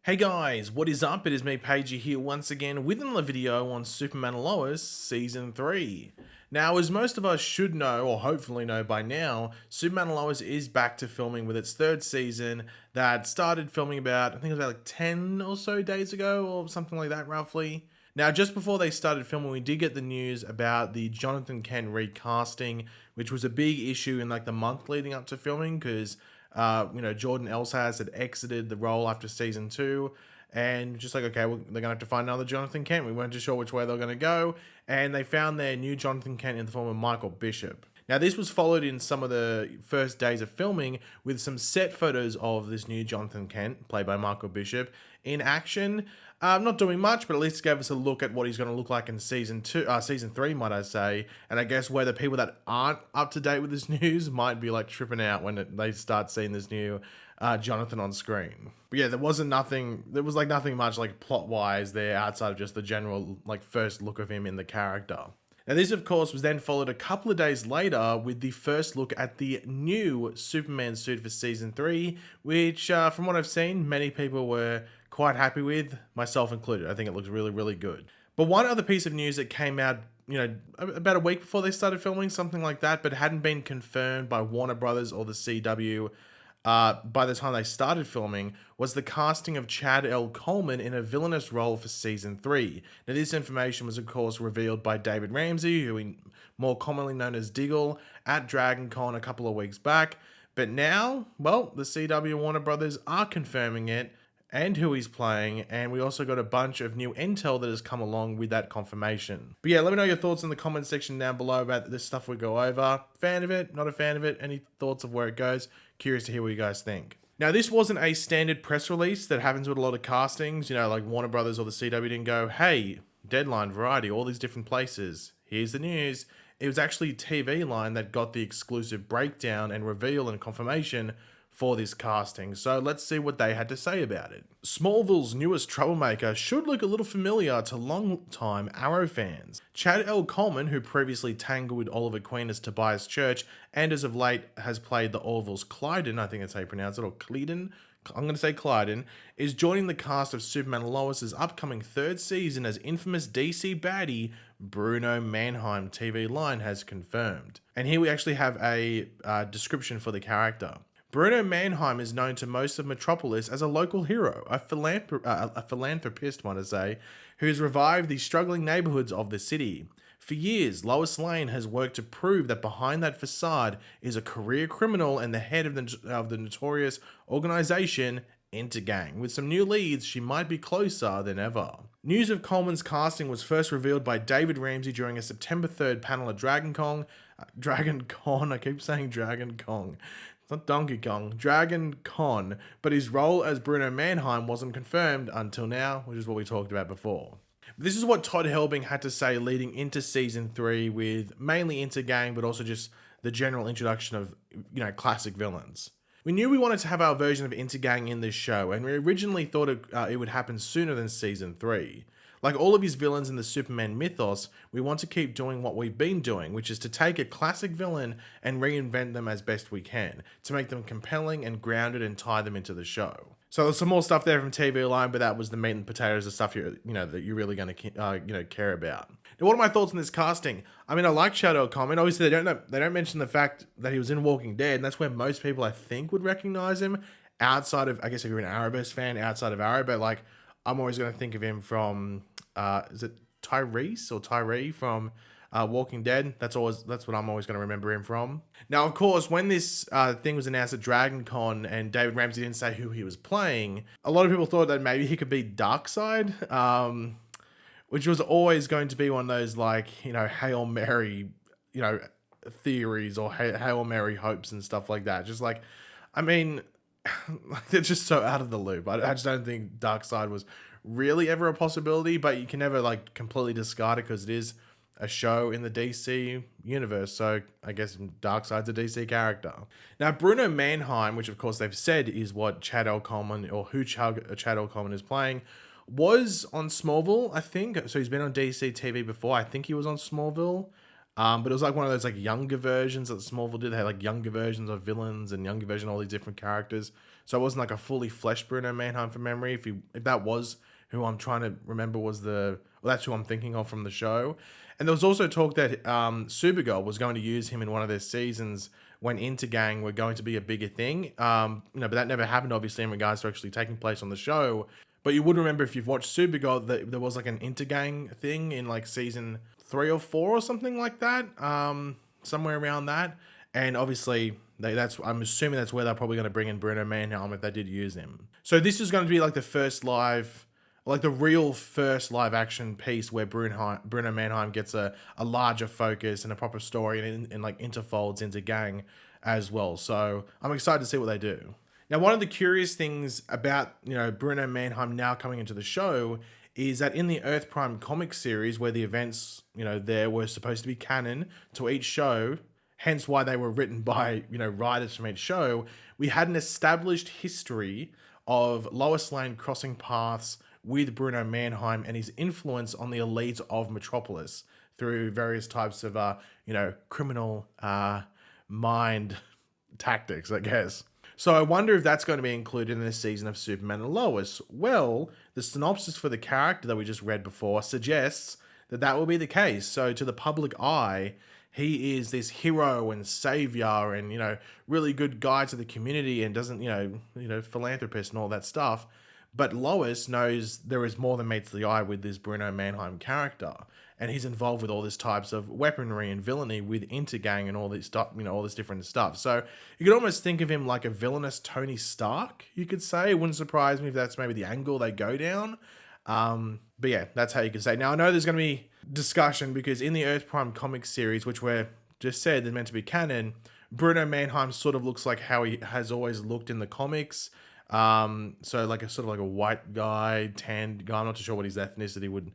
Hey guys, what is up? It is me, Pagey, here once again with another video on Superman and Lois Season 3. Now, as most of us should know, or hopefully know by now, Superman and Lois is back to filming with its third season that started filming about, I think it was about like 10 or so days ago, or something like that roughly. Now, just before they started filming, we did get the news about the Jonathan Kent recasting, which was a big issue in like the month leading up to filming because Jordan Elsas had exited the role after season 2, and just like, okay, well, they're gonna have to find another Jonathan Kent. We weren't too sure which way they were gonna go, and they found their new Jonathan Kent in the form of Michael Bishop. Now, this was followed in some of the first days of filming with some set photos of this new Jonathan Kent, played by Michael Bishop, in action. Not doing much, but at least gave us a look at what he's going to look like in season 3, might I say. And I guess where the people that aren't up to date with this news might be like tripping out when they start seeing this new Jonathan on screen. But yeah, there was nothing much like plot wise there outside of just the general like first look of him in the character. Now, this, of course, was then followed a couple of days later with the first look at the new Superman suit for Season 3, which, from what I've seen, many people were quite happy with, myself included. I think it looks really, really good. But one other piece of news that came out, about a week before they started filming, something like that, but hadn't been confirmed by Warner Brothers or the CW by the time they started filming, was the casting of Chad L. Coleman in a villainous role for Season 3. Now, this information was, of course, revealed by David Ramsey, more commonly known as Diggle, at DragonCon a couple of weeks back. But now, well, the CW and Warner Brothers are confirming it, and who he's playing, and we also got a bunch of new intel that has come along with that confirmation. But yeah, let me know your thoughts in the comment section down below about this stuff we go over. Fan of it, not a fan of it, any thoughts of where it goes? Curious to hear what you guys think. Now, this wasn't a standard press release that happens with a lot of castings, like Warner Brothers or the CW didn't go, hey, Deadline, Variety, all these different places, here's the news. It was actually TV Line that got the exclusive breakdown and reveal and confirmation for this casting, so let's see what they had to say about it. Smallville's newest troublemaker should look a little familiar to long-time Arrow fans. Chad L. Coleman, who previously tangled with Oliver Queen as Tobias Church, and as of late has played the Orville's Clyden, I think that's how you pronounce it, or Clyden, I'm going to say Clyden, is joining the cast of Superman and Lois' upcoming third season as infamous DC baddie Bruno Manheim, TV Line has confirmed. And here we actually have a description for the character. Bruno Manheim is known to most of Metropolis as a local hero, a philanthropist, might I say, who has revived the struggling neighborhoods of the city. For years, Lois Lane has worked to prove that behind that facade is a career criminal and the head of the notorious organization Intergang. With some new leads, she might be closer than ever. News of Coleman's casting was first revealed by David Ramsey during a September 3rd panel at DragonCon, I keep saying Dragon Kong. It's not Donkey Kong, Dragon Con, but his role as Bruno Manheim wasn't confirmed until now, which is what we talked about before. This is what Todd Helbing had to say leading into Season 3 with mainly Intergang, but also just the general introduction of, classic villains. We knew we wanted to have our version of Intergang in this show, and we originally thought it would happen sooner than Season 3. Like all of his villains in the Superman mythos, we want to keep doing what we've been doing, which is to take a classic villain and reinvent them as best we can, to make them compelling and grounded and tie them into the show. So there's some more stuff there from TV Line, but that was the meat and potatoes of stuff that you're really going to care about. Now, what are my thoughts on this casting? I mean, I like Shadow Coleman. Obviously, they don't mention the fact that he was in Walking Dead, and that's where most people I think would recognize him. Outside of, I guess if you're an Arrowverse fan, outside of Arrow, but like I'm always going to think of him from, is it Tyrese or Tyree from Walking Dead? That's what I'm always going to remember him from. Now, of course, when this thing was announced at DragonCon and David Ramsey didn't say who he was playing, a lot of people thought that maybe he could be Darkseid, which was always going to be one of those like, Hail Mary, theories or Hail Mary hopes and stuff like that. Just like, I mean, they're just so out of the loop. I just don't think Darkseid was really ever a possibility, but you can never like completely discard it because it is a show in the DC universe. So I guess Darkseid's a DC character. Now, Bruno Manheim, which of course they've said is what Chad L. Coleman or who Chad L. Coleman is playing, was on Smallville, I think. So he's been on DCTV before. I think he was on Smallville. But it was like one of those like younger versions that Smallville did. They had like younger versions of villains and younger version of all these different characters. So it wasn't like a fully fleshed Bruno Manheim from memory. If that was who I'm trying to remember that's who I'm thinking of from the show. And there was also talk that Supergirl was going to use him in one of their seasons when Intergang were going to be a bigger thing. But that never happened, obviously, in regards to actually taking place on the show. But you would remember, if you've watched Supergirl, that there was like an Intergang thing in like season 3 or 4 or something like that, somewhere around that. And obviously, I'm assuming that's where they're probably going to bring in Bruno Manheim if they did use him. So this is going to be like the real first live action piece where Bruno Manheim gets a larger focus and a proper story, and like interfolds into Gang as well. So I'm excited to see what they do. Now, one of the curious things about, Bruno Manheim now coming into the show is that in the Earth Prime comic series, where the events, there were supposed to be canon to each show, hence why they were written by, writers from each show, we had an established history of Lois Lane crossing paths with Bruno Manheim and his influence on the elite of Metropolis through various types of, criminal mind tactics, I guess. So I wonder if that's going to be included in this season of Superman and Lois. Well, the synopsis for the character that we just read before suggests that will be the case. So to the public eye, he is this hero and savior and, really good guy to the community and doesn't, philanthropist and all that stuff. But Lois knows there is more than meets the eye with this Bruno Manheim character. And he's involved with all these types of weaponry and villainy with Intergang and all this stuff, all this different stuff. So you could almost think of him like a villainous Tony Stark, you could say. It wouldn't surprise me if that's maybe the angle they go down. But yeah, that's how you could say. Now, I know there's going to be discussion because in the Earth Prime comic series, which we're just said they're meant to be canon, Bruno Manheim sort of looks like how he has always looked in the comics. So like a sort of like a white guy, tanned guy. I'm not too sure what his ethnicity would,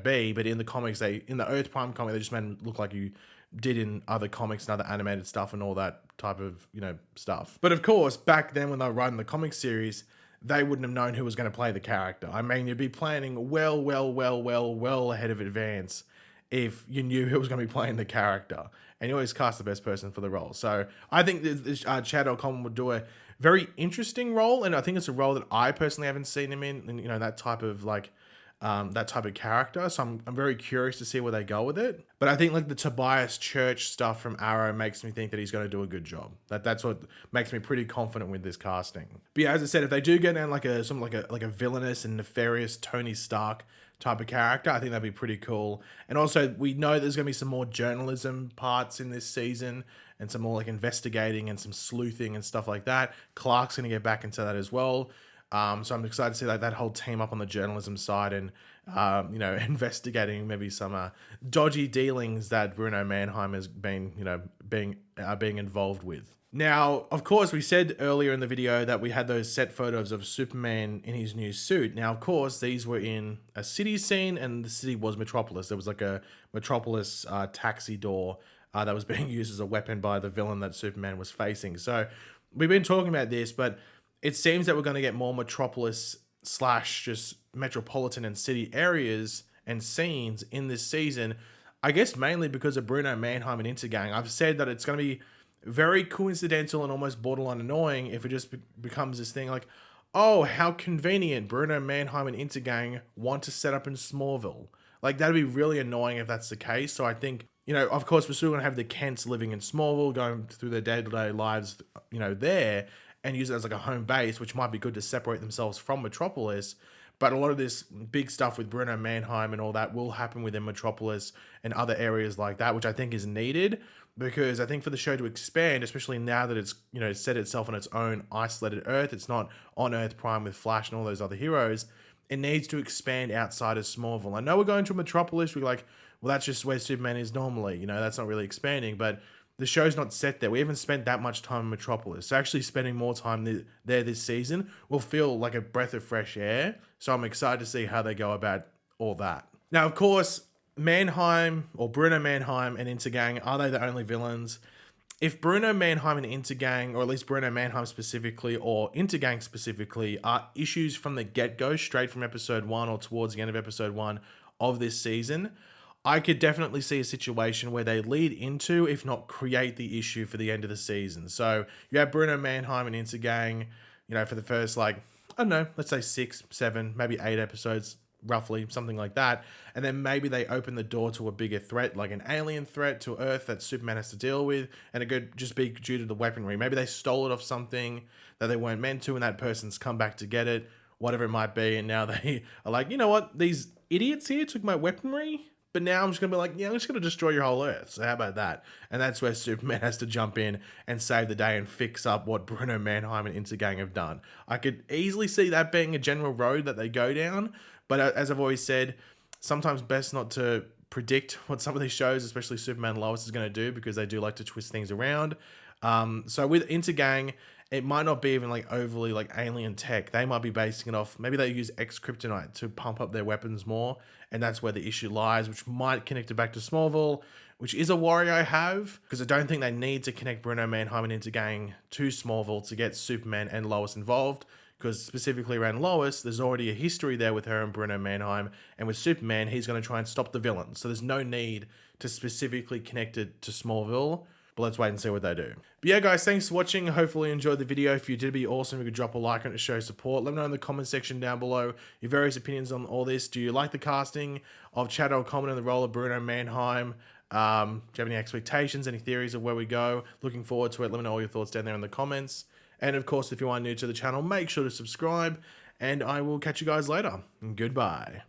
be, but in the comics, in the Earth Prime comic, they just made him look like you did in other comics and other animated stuff and all that type of, stuff. But of course, back then when they were writing the comic series, they wouldn't have known who was going to play the character. I mean, you'd be planning well ahead of advance if you knew who was going to be playing the character. And you always cast the best person for the role. So I think Chad O'Connor would do a very interesting role, and I think it's a role that I personally haven't seen him in, and that type of character. So I'm very curious to see where they go with it. But I think like the Tobias Church stuff from Arrow makes me think that he's going to do a good job. That's what makes me pretty confident with this casting. But yeah, as I said, if they do get down like a villainous and nefarious Tony Stark type of character, I think that'd be pretty cool. And also, we know there's going to be some more journalism parts in this season and some more like investigating and some sleuthing and stuff like that. Clark's going to get back into that as well. So I'm excited to see that whole team up on the journalism side and, investigating maybe some dodgy dealings that Bruno Manheim has been, being involved with. Now, of course, we said earlier in the video that we had those set photos of Superman in his new suit. Now, of course, these were in a city scene, and the city was Metropolis. There was like a Metropolis taxi door that was being used as a weapon by the villain that Superman was facing. So we've been talking about this, but it seems that we're going to get more Metropolis / just metropolitan and city areas and scenes in this season. I guess mainly because of Bruno Manheim and Intergang. I've said that it's going to be very coincidental and almost borderline annoying if it just becomes this thing like, oh, how convenient, Bruno Manheim and Intergang want to set up in Smallville. Like, that'd be really annoying if that's the case. So I think, of course, we're still going to have the Kents living in Smallville, going through their day-to-day lives, there, and use it as like a home base, which might be good to separate themselves from Metropolis. But a lot of this big stuff with Bruno Manheim and all that will happen within Metropolis and other areas like that, which I think is needed, because I think for the show to expand, especially now that it's, set itself on its own isolated Earth, it's not on Earth Prime with Flash and all those other heroes, it needs to expand outside of Smallville. I know we're going to Metropolis, we're like, well, that's just where Superman is normally, that's not really expanding, but the show's not set there. We haven't spent that much time in Metropolis. So actually spending more time there this season will feel like a breath of fresh air. So I'm excited to see how they go about all that. Now, of course, Manheim or Bruno Manheim and Intergang, are they the only villains? If Bruno Manheim and Intergang, or at least Bruno Manheim specifically, or Intergang specifically, are issues from the get-go, straight from episode 1 or towards the end of episode 1 of this season, I could definitely see a situation where they lead into, if not create the issue for the end of the season. So you have Bruno Manheim and Intergang for the first, like, I don't know, let's say 6, 7, maybe 8 episodes, roughly, something like that. And then maybe they open the door to a bigger threat, like an alien threat to Earth that Superman has to deal with, and it could just be due to the weaponry. Maybe they stole it off something that they weren't meant to, and that person's come back to get it, whatever it might be, and now they are like, you know what, these idiots here took my weaponry, but now I'm just going to be like, yeah, I'm just going to destroy your whole Earth. So how about that? And that's where Superman has to jump in and save the day and fix up what Bruno Manheim and Intergang have done. I could easily see that being a general road that they go down. But as I've always said, sometimes best not to predict what some of these shows, especially Superman and Lois, is going to do, because they do like to twist things around. So with Intergang, it might not be even like overly like alien tech. They might be basing it off, maybe they use X-Kryptonite to pump up their weapons more, and that's where the issue lies, which might connect it back to Smallville, which is a worry I have, because I don't think they need to connect Bruno Manheim and Intergang to Smallville to get Superman and Lois involved, because specifically around Lois, there's already a history there with her and Bruno Manheim, and with Superman, he's going to try and stop the villain, so there's no need to specifically connect it to Smallville. But let's wait and see what they do. But yeah, guys, thanks for watching. Hopefully you enjoyed the video. If you did, it'd be awesome if you could drop a like on it to show support. Let me know in the comment section down below your various opinions on all this. Do you like the casting of Chad O'Common in the role of Bruno Manheim? Do you have any expectations, any theories of where we go? Looking forward to it. Let me know all your thoughts down there in the comments. And of course, if you are new to the channel, make sure to subscribe. And I will catch you guys later. Goodbye.